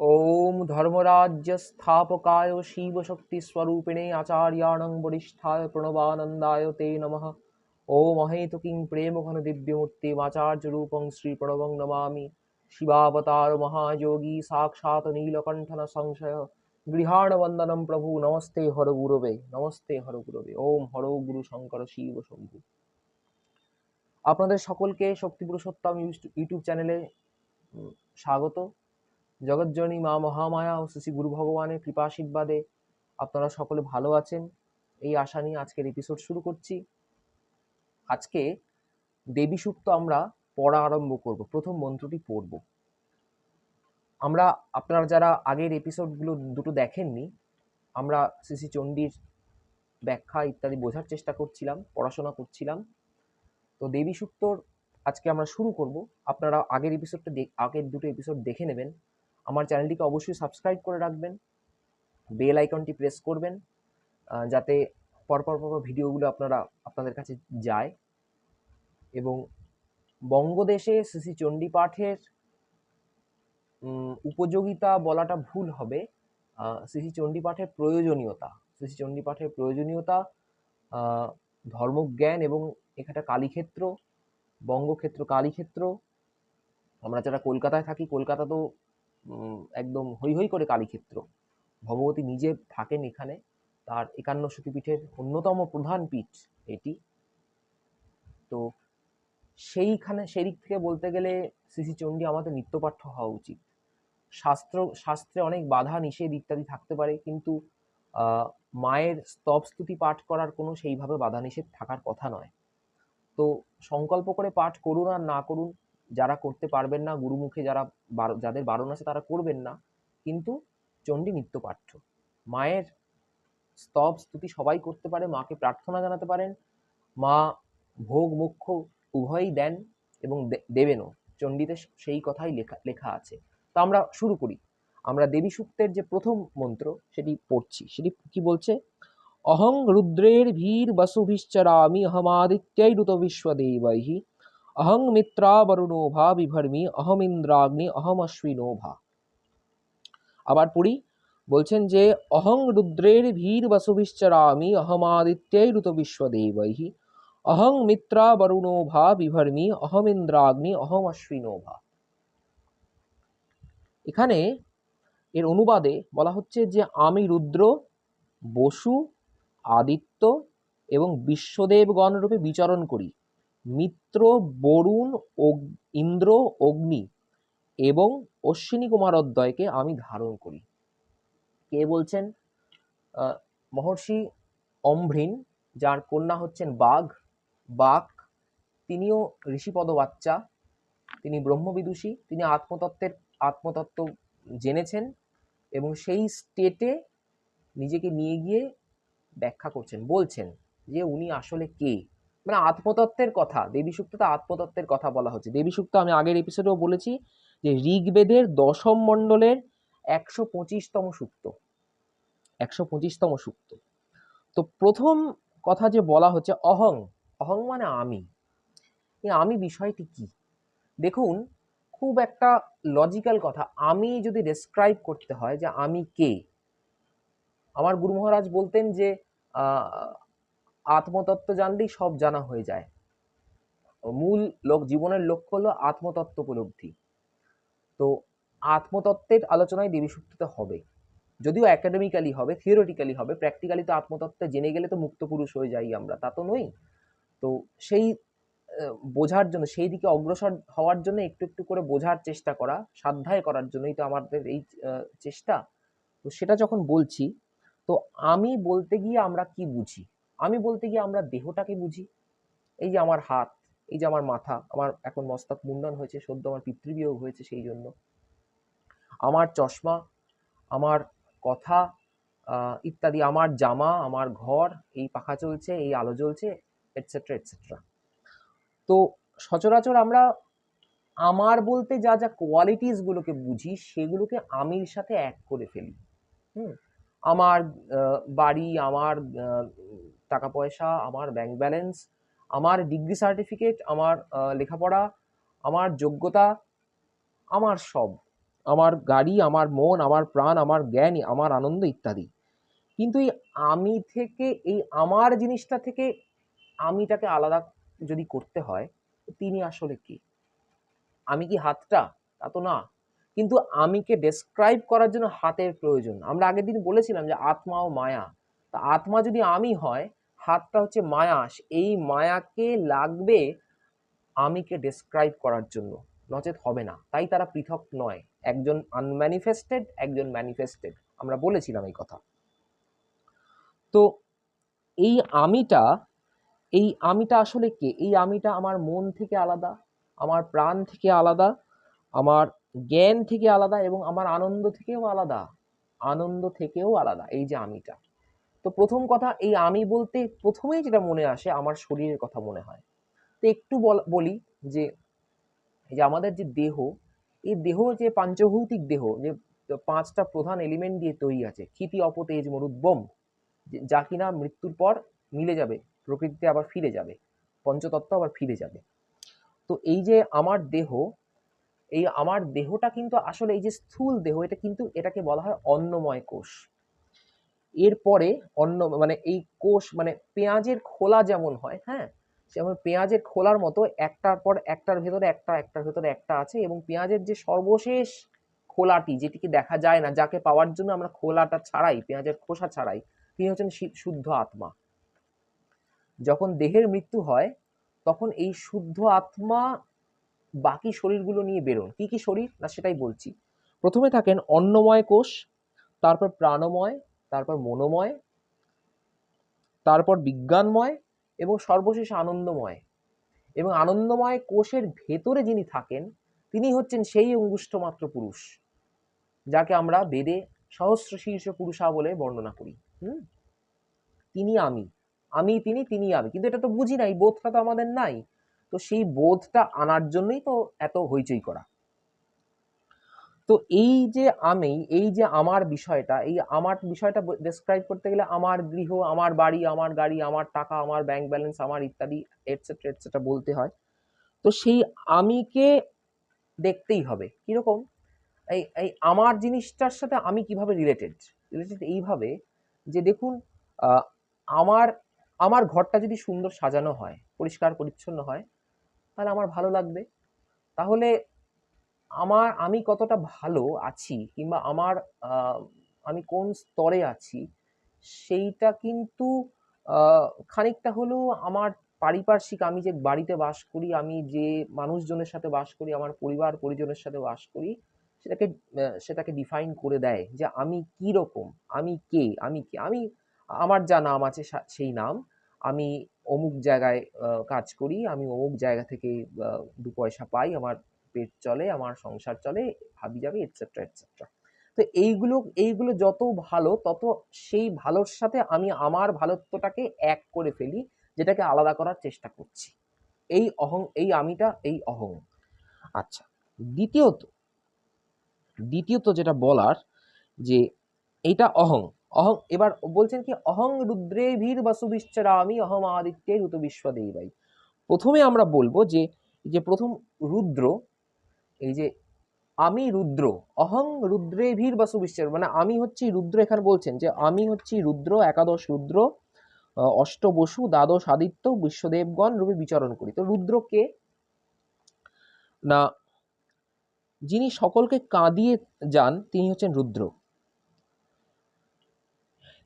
ओम धर्मराज्य स्थापकाय शिव शक्ति स्वरूपिणे आचार्याणं वरिष्ठाय प्रणवानंदाय ते नमः। ओम अहेतुकीं प्रेम घन दिव्यमूर्ति आचार्य रूपं श्री प्रणवं नमामि। शिवावतार महायोगी साक्षात् नीलकंठन संशय गृहाण वंदनम प्रभु नमस्ते हर गुरवे नमस्ते हर गुरवे। ओम हरो गुरु शंकर शिव शंभु। আপনাদের সকলকে শক্তি পুরুষোত্তম ইউটিউব চ্যানেলে স্বাগত। জগজ্জননী মা মহামায়া ও শ্রী গুরু ভগবানের কৃপাশীর্বাদে আপনারা সকলে ভালো আছেন এই আশা নিয়ে আজকের এপিসোড শুরু করছি। আজকে দেবী সূক্ত আমরা পড়া আরম্ভ করব। প্রথম মন্ত্রটি পড়ব। আমরা আপনারা যারা আগের এপিসোডগুলো দুটো দেখেননি, আমরা শ্রী শ্রী চণ্ডীর ব্যাখ্যা ইত্যাদি বোঝার চেষ্টা করছিলাম, পড়াশোনা করছিলাম। তো দেবী সূক্তর আজকে আমরা শুরু করব। আপনারা আগের দুটো এপিসোড দেখে নেবেন। আমার চ্যানেলটিকে অবশ্যই সাবস্ক্রাইব করে রাখবেন, বেল আইকনটি প্রেস করবেন যাতে পরপর ভিডিওগুলো আপনাদের কাছে যায়। এবং বঙ্গদেশে শ্রী শ্রী চণ্ডী পাঠের উপযোগিতা বলাটা ভুল হবে, শ্রী শ্রী চণ্ডী পাঠের প্রয়োজনীয়তা, শ্রী শ্রী চণ্ডী পাঠের প্রয়োজনীয়তা, ধর্মজ্ঞান এবং এখানে কালীক্ষেত্র, বঙ্গক্ষেত্র কালীক্ষেত্র। আমরা যারা কলকাতায় থাকি, কলকাতা তো একদম হৈ হৈ করে কালীক্ষেত্র। ভগবতী নিজে থাকেন এখানে, তার ৫১ শক্তিপীঠের অন্যতম প্রধান পীঠ এটি। তো সেই দিক থেকে বলতে গেলে শ্রী শ্রী চণ্ডী আমাদের নিত্যপাঠ্য হওয়া উচিত। শাস্ত্রে অনেক বাধা নিষেধ ইত্যাদি থাকতে পারে, কিন্তু মায়ের স্তব স্তুতি পাঠ করার কোনো সেইভাবে বাধা নিষেধ থাকার কথা নয়। তো সংকল্প করে পাঠ করুন আর না করুন, যারা করতে পারবেন না, গুরুমুখে যাদের বারণ আছে তারা করবেন না, কিন্তু চণ্ডী নিত্যপাঠ্য। মায়ের স্তব স্তুতি সবাই করতে পারে, মাকে প্রার্থনা জানাতে পারেন। মা ভোগ মোক্ষ উভয়ই দেন এবং দেবেনও, চণ্ডীতে সেই কথাই লেখা আছে। তো আমরা শুরু করি। আমরা দেবী সূক্তের যে প্রথম মন্ত্র সেটি পড়ছি। সেটি কি বলছে? অহং রুদ্রের ভীর বসুভিশ্চরামি অহমাদিত্যৈরুত বিশ্বদেবৈঃ অহং মিত্রা বরুণোভা বিভর্মি অহমিন্দ্রাগ্নি অহমশ্বিনোভা। আবার পড়ি। বলছেন যে অহং রুদ্রের ভীর বসুভিশ্চরামি অহমাদিত্যৈরুত বিশ্বদেবৈঃ অহং মিত্রা বরুণোভা বিভর্মি অহমিন্দ্রাগ্নি অহমশ্বিনোভা। এখানে এর অনুবাদে বলা হচ্ছে যে আমি রুদ্র, বসু, আদিত্য এবং বিশ্বদেবগণ রূপে বিচরণ করি। মিত্র, বরুণ, ইন্দ্র, অগ্নি এবং অশ্বিনী কুমারোদ্বয়কে আমি ধারণ করি। কে বলছেন? মহর্ষি অম্ভৃণ, যার কন্যা হচ্ছেন বাক। তিনিও ঋষিপদ বাচ্চা, তিনি ব্রহ্মবিদুষী, তিনি আত্মতত্ত্ব জেনেছেন এবং সেই স্টেটে নিজেকে নিয়ে গিয়ে ব্যাখ্যা করছেন, বলছেন যে উনি আসলে কে, মানে আত্মতত্ত্বের কথা। দেবী সূক্ততে আত্মতত্ত্বের কথা বলা হচ্ছে। দেবী সূক্ত আমি আগের এপিসোডেও বলেছি যে ঋগ্বেদের ১০ম মণ্ডলের ১২৫তম সূক্ত, ১২৫তম সূক্ত। তো প্রথম কথা যে বলা হচ্ছে অহং, অহং মানে আমি। আমি বিষয়টি কি? দেখুন, খুব একটা লজিক্যাল কথা। আমি যদি ডেসক্রাইব করতে হয় যে আমি কে, আমার গুরু মহারাজ বলতেন যে আত্মতত্ত্ব জানলেই সব জানা হয়ে যায়। মূল জীবনের লক্ষ্য হলো আত্মতত্ত্ব উপলব্ধি। তো আত্মতত্ত্বের আলোচনায় দেবী সূক্ততে হবে, যদিও একাডেমিক্যালি হবে, থিওরিটিক্যালি হবে। প্র্যাকটিক্যালি তো আত্মতত্ত্বে জেনে গেলে তো মুক্ত পুরুষ হয়ে যাই আমরা, তা তো নই। তো সেই বোঝার জন্য, সেই দিকে অগ্রসর হওয়ার জন্য একটু একটু করে বোঝার চেষ্টা করা, সাধ্যায় করার জন্যই তো আমাদের এই চেষ্টা। তো সেটা যখন বলছি, তো আমি বলতে গিয়ে আমরা কি বুঝি? আমি বলতে গিয়ে আমরা দেহটাকে বুঝি। এই যে আমার হাত, এই যে আমার মাথা, আমার এখন মস্তক মুন্ডন হয়েছে, সদ্য আমার পিতৃবিয়োগ হয়েছে, সেই জন্য আমার চশমা, আমার কথা ইত্যাদি, আমার জামা, আমার ঘর, এই পাখা চলছে, এই আলো জ্বলছে, এটসেট্রা এটসেট্রা। তো সচরাচর আমরা আমার বলতে যা যা কোয়ালিটিস গুলোকে বুঝি, সেগুলোকে আমির সাথে এক করে ফেলি। আমার বাড়ি, আমার টাকা পয়সা, আমার ব্যাংক ব্যালেন্স, আমার ডিগ্রি সার্টিফিকেট, আমার লেখাপড়া, আমার যোগ্যতা, আমার সব, আমার গাড়ি, আমার মন, আমার প্রাণ, আমার জ্ঞান, আমার আনন্দ ইত্যাদি। কিন্তু এই আমি থেকে, এই আমার জিনিসটা থেকে আমিটাকে আলাদা যদি করতে হয়, তিনি আসলে কে? আমি কি হাতটা? তা তো না। কিন্তু আমিকে ডেসক্রাইব করার জন্য হাতের প্রয়োজন। আমরা আগের দিন বলেছিলাম যে আত্মা ও মায়া। তা আত্মা যদি আমি হয়, হাতটা হচ্ছে মায়া। এই মায়াকে লাগবে আমিকে ডেসক্রাইব করার জন্য, নচেত হবে না। তাই তারা পৃথক নয়। একজন আনম্যানিফেস্টেড, একজন ম্যানিফেস্টেড। আমরা বলেছিলাম এই কথা। তো এই আমিটা, এই আমিটা আসলে কে? এই আমিটা আমার মন থেকে আলাদা, আমার প্রাণ থেকে আলাদা, আমার জ্ঞান থেকে আলাদা এবং আমার আনন্দ থেকেও আলাদা। আনন্দ থেকেও আলাদা এই যে আমিটা। তো প্রথম কথা, এই আমি বলতে প্রথমেই যেটা মনে আসে আমার শরীরের কথা মনে হয়। তো একটু বলি যে এই যে আমাদের যে দেহ, এই দেহ যে পাঞ্চভৌতিক দেহ, যে পাঁচটা প্রধান এলিমেন্ট দিয়ে তৈরি আছে, ক্ষিতি অপ তেজ মরুদ্যম, যা কিনা মৃত্যুর পর মিলে যাবে, প্রকৃতিতে আবার ফিরে যাবে, পঞ্চতত্ত্ব আবার ফিরে যাবে। তো এই যে আমার দেহ, এই আমার দেহটা কিন্তু আসলে এই যে স্থূল দেহ, এটা কিন্তু এটাকে বলা হয় অন্নময় কোষ। এরপরে অন্য মানে এই কোষ মানে পেঁয়াজের খোলা যেমন হয়, হ্যাঁ, যেমন পেঁয়াজের খোলার মতো একটার পর একটার ভেতরে একটা, একটার ভেতরে একটা আছে, এবং পেঁয়াজের যে সর্বশেষ খোলাটি, যেটিকে দেখা যায় না, যাকে পাওয়ার জন্য আমরা খোলাটা ছাড়াই, পেঁয়াজের খোসা ছাড়াই, তিনি হচ্ছেন শুদ্ধ আত্মা। যখন দেহের মৃত্যু হয়, তখন এই শুদ্ধ আত্মা বাকি শরীরগুলো নিয়ে বেরোন। কি কি শরীর না সেটাই বলছি। প্রথমে থাকেন অন্নময় কোষ, তারপর প্রাণময়, তারপর মনোময়, তারপর বিজ্ঞানময়, এবং সর্বশেষ আনন্দময়। এবং আনন্দময় কোষের ভেতরে যিনি থাকেন, তিনি হচ্ছেন সেই অঙ্গুষ্ঠমাত্র পুরুষ, যাকে আমরা বেদে সহস্র শীর্ষ পুরুষা বলে বর্ণনা করি। তিনি আমি, আমি তিনি, তিনি আমি। কিন্তু এটা তো বুঝি না, এই বোধটা তো আমাদের নাই। তো সেই বোধটা আনার জন্যই তো এত হইচই করা। তো এই যে আমি, এই যে আমার বিষয়টা, এই আমার বিষয়টা ডেসক্রাইব করতে গেলে আমার গৃহ, আমার বাড়ি, আমার গাড়ি, আমার টাকা, আমার ব্যাংক ব্যালেন্স, আমার ইত্যাদি এটসেট্রা এটসেট্রা বলতে হয়। তো সেই আমিকে দেখতেই হবে কিরকম, এই এই আমার জিনিসটার সাথে আমি কিভাবে রিলেটেড। রিলেটেড এইভাবে যে দেখুন, আমার আমার ঘরটা যদি সুন্দর সাজানো হয়, পরিষ্কার পরিচ্ছন্ন হয়, তাহলে আমার ভালো লাগবে। তাহলে আমি কতটা ভালো আছি, কিংবা আমার আমি কোন স্তরে আছি, সেইটা কিন্তু খানিকটা হলেও আমার পারিপার্শ্বিক, আমি যে বাড়িতে বাস করি, আমি যে মানুষজনের সাথে বাস করি, আমার পরিবার পরিজনের সাথে বাস করি, সেটাকে ডিফাইন করে দেয় যে আমি কি রকম, আমি কে, আমি কে। আমার যা নাম আছে সেই নাম। আমি অমুক জায়গায় কাজ করি, আমি অমুক জায়গা থেকে ২ পয়সা পাই, আমার পেট চলে, আমার সংসার চলে, হাবিজাবি এটসেট্রা এটসেট্রা। তো এইগুলো যত ভালো, তত সেই ভালোর সাথে আমি আমার ভালোত্বটাকে এক করে ফেলি, যেটাকে আলাদা করার চেষ্টা করছি। এই আমিটা, এই অহং। আচ্ছা, দ্বিতীয়ত দ্বিতীয়ত যেটা বলার, যে এইটা অহং। অহং এবার বলছেন কি, অহং রুদ্রে ভীর বাসুবিশ্চরামি অহম আদিত্যের ঋত বিশ্বদেবাই। প্রথমে আমরা বলবো যে যে প্রথম রুদ্র, এই যে আমি রুদ্র, অহং রুদ্রে ভীর বাসুবিশ্চর, মানে আমি হচ্ছি রুদ্র। এখানে বলছেন যে আমি হচ্ছি রুদ্র, একাদশ রুদ্র, অষ্ট বসু, দ্বাদশ আদিত্য, বিশ্বদেবগণ রূপে বিচরণ করি। তো রুদ্র কে না, যিনি সকলকে কাঁদিয়ে যান, তিনি হচ্ছেন রুদ্র।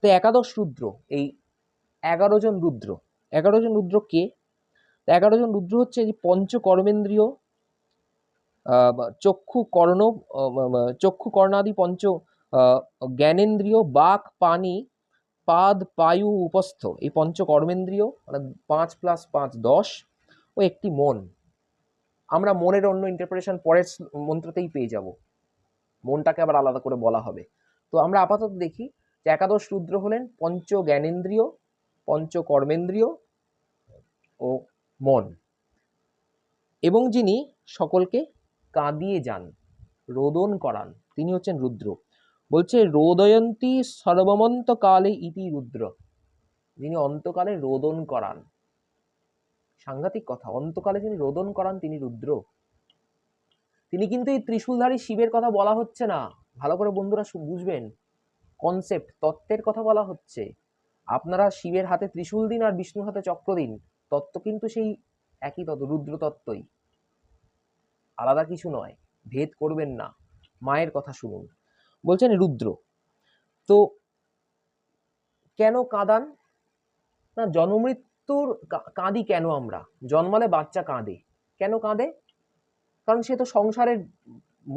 তো একাদশ রুদ্র, এই 11 জন রুদ্র, 11 জন রুদ্র কে? 11 জন রুদ্র হচ্ছে যে পঞ্চ কর্মেন্দ্রিয়, চক্ষু কর্ণ, চক্ষু কর্ণাদি পঞ্চ জ্ঞানেন্দ্রিয়, বাক পানি পাদ পায়ু উপস্থ, এই পঞ্চ কর্মেন্দ্রিয়, মানে 5 + 5 10, ও একটি মন। আমরা মনের অন্য ইন্টারপ্রিটেশন পরের মন্ত্রতেই পেয়ে যাব, মনটাকে আবার আলাদা করে বলা হবে। তো আমরা আপাতত দেখি যে একাদশ রুদ্র হলেন পঞ্চ জ্ঞানেন্দ্রিয়, পঞ্চ কর্মেন্দ্রিয় ও মন, এবং যিনি সকলকে কাঁদিয়ে যান, রোদন করান, তিনি হচ্ছেন রুদ্র। বলছে রোদয়ন্তী সর্বমন্ত কালে ইতি রুদ্র, যিনি অন্তকালে রোদন করান। সাংঘাতিক কথা, অন্তকালে যিনি রোদন করান তিনি রুদ্র। তিনি কিন্তু এই ত্রিশূলধারী শিবের কথা বলা হচ্ছে না, ভালো করে বন্ধুরা বুঝবেন, কনসেপ্ট তত্ত্বের কথা বলা হচ্ছে। আপনারা শিবের হাতে ত্রিশূল দিন আর বিষ্ণুর হাতে চক্র দিন, তত্ত্ব কিন্তু সেই একই তত্ত্ব, রুদ্র তত্ত্বই, আলাদা কিছু নয়, ভেদ করবেন না। মায়ের কথা শুনুন, বলছেন রুদ্র। তো কেন কাঁদান না, জন্মমৃত্যুর কাঁদি কেন আমরা? জন্মালে বাচ্চা কাঁদে, কেন কাঁদে? কারণ সে তো সংসারের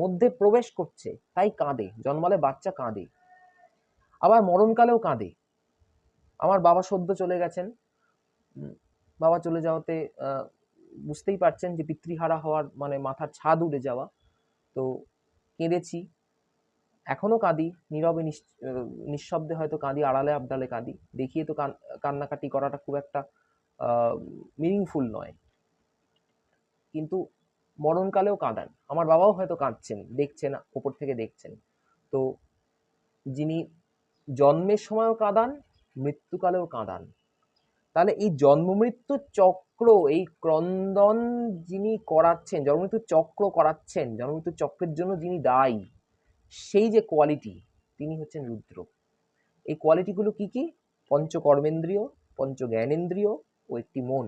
মধ্যে প্রবেশ করছে, তাই কাঁদে, জন্মালে বাচ্চা কাঁদে। আবার মরণকালেও কাঁদে। আমার বাবা সদ্য চলে গেছেন, বাবা চলে যাওয়াতে বুঝতেই পারছেন যে পিতৃহারা হওয়ার মানে মাথার ছাদ উড়ে যাওয়া। তো কেঁদেছি, এখনো কাঁদি, নীরবে নিঃশব্দে হয়তো কাঁদি, আড়ালে আবডালে কাঁদি, দেখিয়ে তো কান্নাকাটি করাটা খুব একটা মিনিংফুল নয়, কিন্তু মরণকালেও কাঁদান। আমার বাবাও হয়তো কাঁদছেন, দেখছেন, ওপর থেকে দেখছেন। তো যিনি জন্মের সময়ও কাঁদান, মৃত্যুকালেও কাঁদান, তাহলে এই জন্মমৃত্যু চক্র, এই ক্রন্দন যিনি করাচ্ছেন, জন্মমৃত্যু চক্র করাচ্ছেন, জন্মমৃত্যু চক্রের জন্য যিনি দায়ী, সেই যে কোয়ালিটি, তিনি হচ্ছেন রুদ্র। এই কোয়ালিটিগুলো কি কি? পঞ্চকর্মেন্দ্রিয়, পঞ্চ জ্ঞানেন্দ্রিয় ও একটি মন।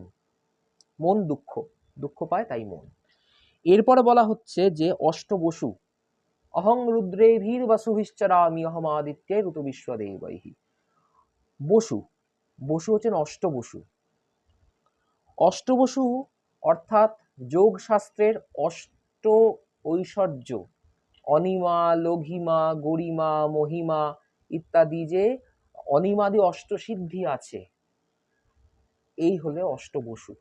মন দুঃখ, দুঃখ পায় তাই মন। এরপরে বলা হচ্ছে যে অষ্টবসু, অহং রুদ্রেভির বসুভিশ্চরামি অহমাদিত্যে ঋতু বিশ্বদেবৈহি। বসু, বসু হচ্ছেন অষ্টবসু। অষ্টবসু অর্থাৎ যোগ শাস্ত্রের অষ্ট ঐশ্বর্য, অনিমা, লঘিমা, গরিমা, মহিমা ইত্যাদি যে অনিমাদি অষ্টসিদ্ধি আছে, এই হলো অষ্টবসু।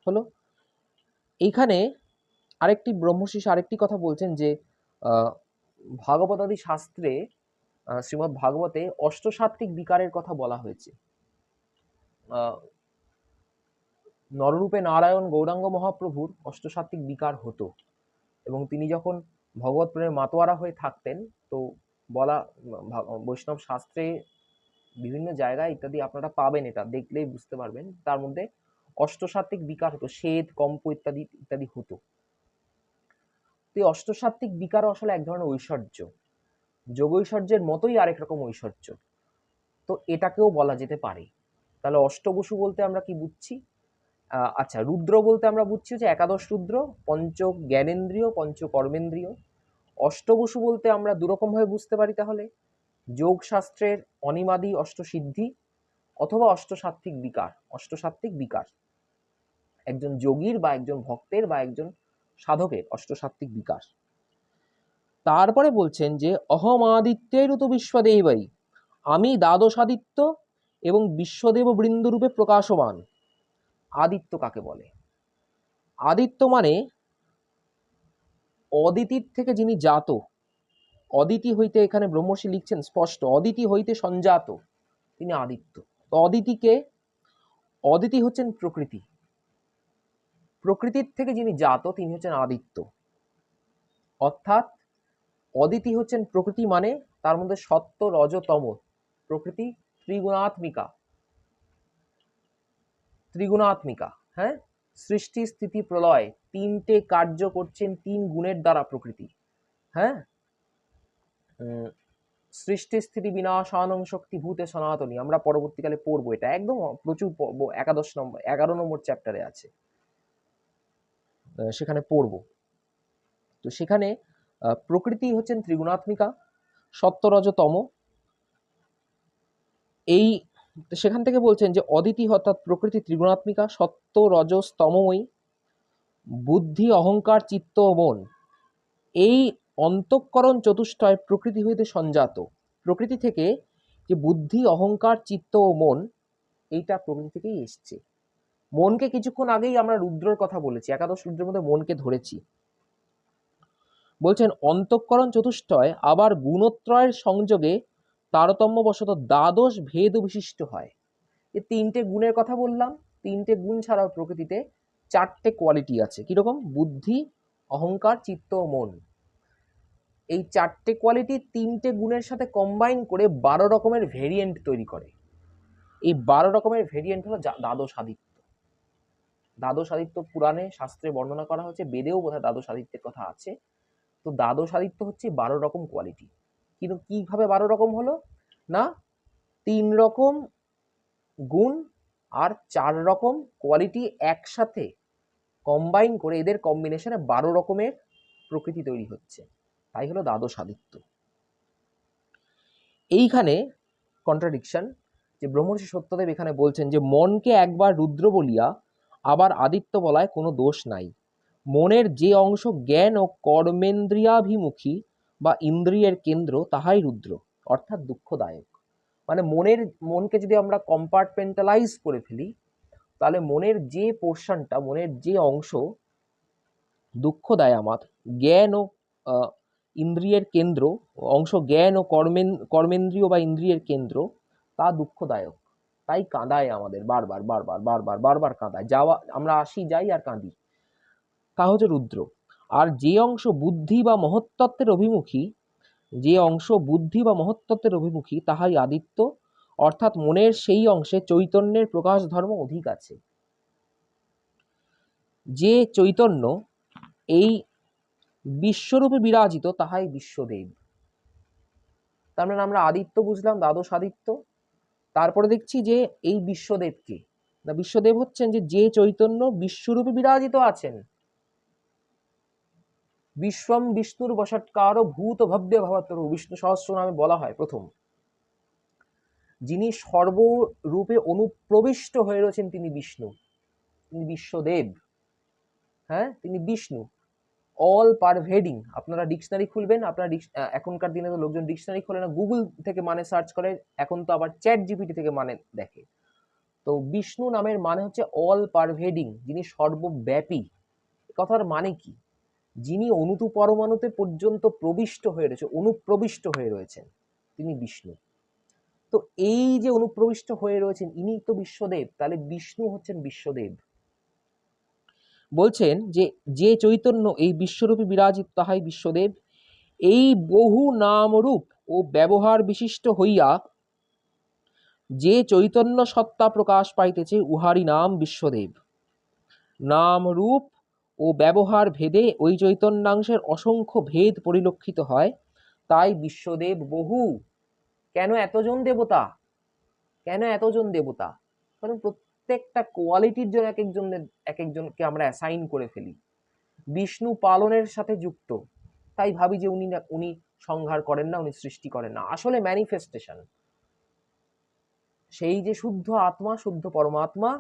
হলো। এইখানে আরেকটি ব্রহ্মশিষ আরেকটি কথা বলছেন যে ভাগবতাদি শাস্ত্রে, শ্রীমদ্ ভাগবতে অষ্টসাত্ত্বিক বিকারের কথা বলা হয়েছে। নররূপে নারায়ণ গৌরাঙ্গ মহাপ্রভুর অষ্টসাত্ত্বিক বিকার হতো, এবং তিনি যখন ভগবত প্রেমের মাতোয়ারা হয়ে থাকতেন, তো বলা বৈষ্ণব শাস্ত্রে বিভিন্ন জায়গায় ইত্যাদি আপনারা পাবেন, এটা দেখলেই বুঝতে পারবেন, তার মধ্যে অষ্টসাত্ত্বিক বিকার হতো, শ্বেত, কম্প ইত্যাদি ইত্যাদি হতো। তো এই অষ্টসাত্ত্বিক বিকারও আসলে এক ধরনের ঐশ্বর্য, যোগৈশ্বর্যের মতোই আরেক রকম ঐশ্বর্য। তো এটাকেও বলা যেতে পারে। তাহলে অষ্টবসু বলতে আমরা কি বুঝছি? আচ্ছা, রুদ্র বলতে আমরা বুঝছি যে একাদশ রুদ্র, পঞ্চ জ্ঞানেন্দ্রিয়, পঞ্চ কর্মেন্দ্রিয়। অষ্টবসু বলতে আমরা দুরকম ভাবে বুঝতে পারি, তাহলে যোগ শাস্ত্রের অনিমাদি অষ্টসিদ্ধি অথবা অষ্টসাত্ত্বিক বিকার। অষ্টসাত্ত্বিক বিকার একজন যোগীর বা একজন ভক্তের বা একজন সাধকের অষ্টসাত্ত্বিক বিকার। তারপরে বলছেন যে অহমাদিত্যের ঋতু বিশ্বদেবাই, আমি দ্বাদশাদিত্য এবং বিশ্বদেব বৃন্দরূপে প্রকাশমান। আদিত্য কাকে বলে? আদিত্য মানে অদিতির থেকে যিনি জাত, অদিতি হইতে, এখানে ব্রহ্মর্ষি লিখছেন স্পষ্ট, অদিতি হইতে সঞ্জাত, তিনি আদিত্য। তো অদিতিকে, অদিতি হচ্ছেন প্রকৃতি, প্রকৃতির থেকে যিনি জাত তিনি হচ্ছেন আদিত্য। অর্থাৎ অদিতি হচ্ছেন প্রকৃতি, মানে তার মধ্যে সত্য, রজ, তম, প্রকৃতি ত্রিগুণাত্মিকা, ত্রিগুণাত্মিকা, হ্যাঁ, সৃষ্টি, স্থিতি, প্রলয়, তিনটে কার্য করছেন তিন গুণের দ্বারা প্রকৃতি। হ্যাঁ, সৃষ্টি, স্থিতি, বিনাশানং শক্তি ভূতে সনাতনী, আমরা পরবর্তীকালে পড়বো, এটা একদম প্রচুর পড়বো, 11 নম্বর চ্যাপ্টারে আছে, সেখানে পড়বো। তো সেখানে প্রকৃতি হচ্ছেন ত্রিগুণাত্মিকা, সত্য, রজ, তম। এই সেখান থেকে বলছেন যে অদিতি অর্থাৎ প্রকৃতি ত্রিগুণাত্মিকা, সত্য, রজস, তমময়ী, বুদ্ধি, অহংকার, চিত্ত ও মন। এই অন্তঃকরণ চতুষ্টয় প্রকৃতি হইতে সঞ্জাত। প্রকৃতি থেকে যে বুদ্ধি, অহংকার, চিত্ত ও মন, এইটা প্রকৃতি থেকেই এসছে। মনকে কিছুক্ষণ আগেই আমরা রুদ্রর কথা বলেছি, একাদশ রুদ্রের মধ্যে মনকে ধরেছি। বলছেন অন্তঃকরণ চতুষ্টয় আবার গুণত্রয়ের সংযোগে তারতম্যবশত দ্বাদশ ভেদ বিশিষ্ট হয়। এই তিনটে গুণের কথা বললাম, তিনটে গুণ ছাড়াও প্রকৃতিতে চারটে কোয়ালিটি আছে। কিরকম? বুদ্ধি, অহংকার, চিত্ত ও মন। এই চারটে কোয়ালিটি তিনটে গুণের সাথে কম্বাইন করে 12 রকমের ভেরিয়েন্ট তৈরি করে। এই 12 রকমের ভেরিয়েন্ট হলো দ্বাদশ আদিত্য। দ্বাদশ আদিত্য পুরাণে শাস্ত্রে বর্ণনা করা হচ্ছে, বেদেও বোধহয় দ্বাদশ আদিত্যের কথা আছে। তো দ্বাদশ আদিত্য হচ্ছে 12 রকম কোয়ালিটি। কিন্তু কিভাবে 12 রকম হলো না, 3 রকম গুণ আর 4 রকম কোয়ালিটি একসাথে কম্বাইন করে এদের কম্বিনেশনে 12 রকমের প্রকৃতি তৈরি হচ্ছে, তাই হলো দ্বাদশ আদিত্য। এইখানে কন্ট্রাডিকশন, যে ব্রহ্মর্ষি সত্যদেব এখানে বলছেন যে মনকে একবার রুদ্র বলিয়া আবার আদিত্য বলায় কোনো দোষ নাই। মনের যে অংশ জ্ঞান ও কর্মেন্দ্রিয়াভিমুখী বা ইন্দ্রিয়ের কেন্দ্র তাহাই রুদ্র, অর্থাৎ দুঃখদায়ক। মানে মনকে যদি আমরা কম্পার্টমেন্টালাইজ করে ফেলি, তাহলে মনের যে পোর্শনটা, মনের যে অংশ দুঃখ দেয় আমার, জ্ঞান ও ইন্দ্রিয়ের কেন্দ্র অংশ, জ্ঞান ও কর্মেন্দ্রিয় বা ইন্দ্রিয়ের কেন্দ্র, তা দুঃখদায়ক, তাই কাঁদায় আমাদের বারবার বারবার বারবার বারবার কাঁদায়, যাওয়া আমরা আসি যাই আর কাঁদি, তা হচ্ছে রুদ্র। আর যে অংশ বুদ্ধি বা মহত্তত্ত্বের অভিমুখী, যে অংশ বুদ্ধি বা মহত্তত্ত্বের অভিমুখী তাহাই আদিত্য, অর্থাৎ মনের সেই অংশে চৈতন্যের প্রকাশ ধর্ম অধিক আছে। যে চৈতন্য এই বিশ্বরূপে বিরাজিত তাহাই বিশ্বদেব। তার মানে আমরা আদিত্য বুঝলাম, দ্বাদশ আদিত্য। তারপরে দেখছি যে এই বিশ্বদেবকে, না বিশ্বদেব হচ্ছেন যে চৈতন্য বিশ্বরূপে বিরাজিত আছেন। বিশ্বম বিষ্ণুর বশৎকার ভূত ভব্য ভবতরু, বিষ্ণু সহস্র নামে বলা হয় প্রথম। যিনি সর্বরূপে অনুপ্রবিষ্ট হয়ে রয়েছেন তিনি বিষ্ণু, তিনি বিশ্বদেব। হ্যাঁ, তিনি বিষ্ণু, অল পারভেডিং। আপনারা ডিকশনারি খুলবেন, আপনারা এখনকার দিনে তো লোকজন ডিকশনারি খোলে না, গুগল থেকে মানে সার্চ করে, এখন তো আবার চ্যাট জিপিটি থেকে মানে দেখে। তো বিষ্ণু নামের মানে হচ্ছে অল পারভেডিং, যিনি সর্বব্যাপী। কথার মানে কি, যিনি অনুতু পরমাণুতে পর্যন্ত প্রবিষ্ট হয়ে রয়েছে, অনুপ্রবিষ্ট হয়ে রয়েছেন, তিনি বিষ্ণু। তো এই যে অনুপ্রবিষ্ট হয়ে রয়েছেন ইনি তো বিশ্বদেব, তাহলে বিষ্ণু হচ্ছেন বিশ্বদেব। বলছেন যে চৈতন্য এই বিশ্বরূপে বিরাজিত তাহাই বিশ্বদেব। এই বহু নামরূপ ও ব্যবহার বিশিষ্ট হইয়া যে চৈতন্য সত্তা প্রকাশ পাইতেছে উহারই নাম বিশ্বদেব। নাম রূপ ও ব্যবহার ভেদে ওই চৈতন্যাংশের অসংখ্য ভেদ পরিলক্ষিত হয়, তাই বিশ্বদেব বহু। কেন এতজন দেবতা, কেন এতজন দেবতা? কারণ প্রত্যেকটা কোয়ালিটির জন্য এক একজনকে আমরা অ্যাসাইন করে ফেলি। বিষ্ণু পালনের সাথে যুক্ত, তাই ভাবি যে উনি সংহার করেন না, উনি সৃষ্টি করেন না, আসলে ম্যানিফেস্টেশন। সেই যে শুদ্ধ আত্মা, শুদ্ধ পরমাত্মা,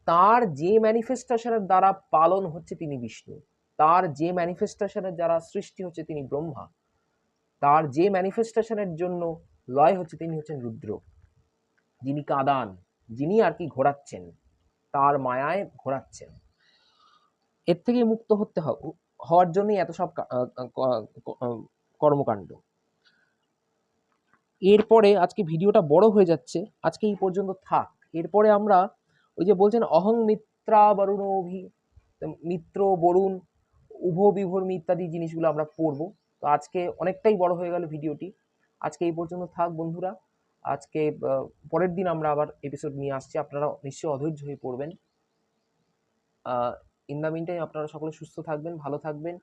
তার যে ম্যানিফেস্টেশনের দ্বারা পালন হচ্ছে তিনি বিষ্ণু, তার যে ম্যানিফেস্টেশনের দ্বারা সৃষ্টি হচ্ছে তিনি ব্রহ্মা, তার যে ম্যানিফেস্টেশনের জন্য লয় হচ্ছে তিনি হচ্ছেন রুদ্র, যিনি কাদান, যিনি আর কি ঘোরাচ্ছেন, তার মায়ায় ঘোরাচ্ছেন। এর থেকে মুক্ত হওয়ার জন্যই এত সব কর্মকাণ্ড। এরপরে আজকে ভিডিওটা বড় হয়ে যাচ্ছে, আজকে এই পর্যন্ত থাক। এরপরে আমরা ওই যে বলছেন অহং মিত্রা বরুণ মিত্র বরুণ উভ বিভর্মী ইত্যাদি জিনিসগুলো আমরা পড়বো। তো আজকে অনেকটাই বড় হয়ে গেল ভিডিওটি, আজকে এই পর্যন্ত থাক বন্ধুরা। আজকে পরের দিন আমরা আবার এপিসোড নিয়ে আসছি, আপনারা নিশ্চয়ই অধৈর্য হয়ে পড়বেন। ইন দ্য মিন টাইম আপনারা সকলে সুস্থ থাকবেন, ভালো থাকবেন।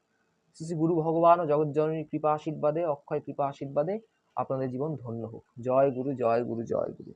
শ্রী গুরু ভগবান ও জগৎজননীর কৃপা আশীর্বাদে, অক্ষয় কৃপা আশীর্বাদে আপনাদের জীবন ধন্য হোক। জয় গুরু, জয় গুরু, জয় গুরু।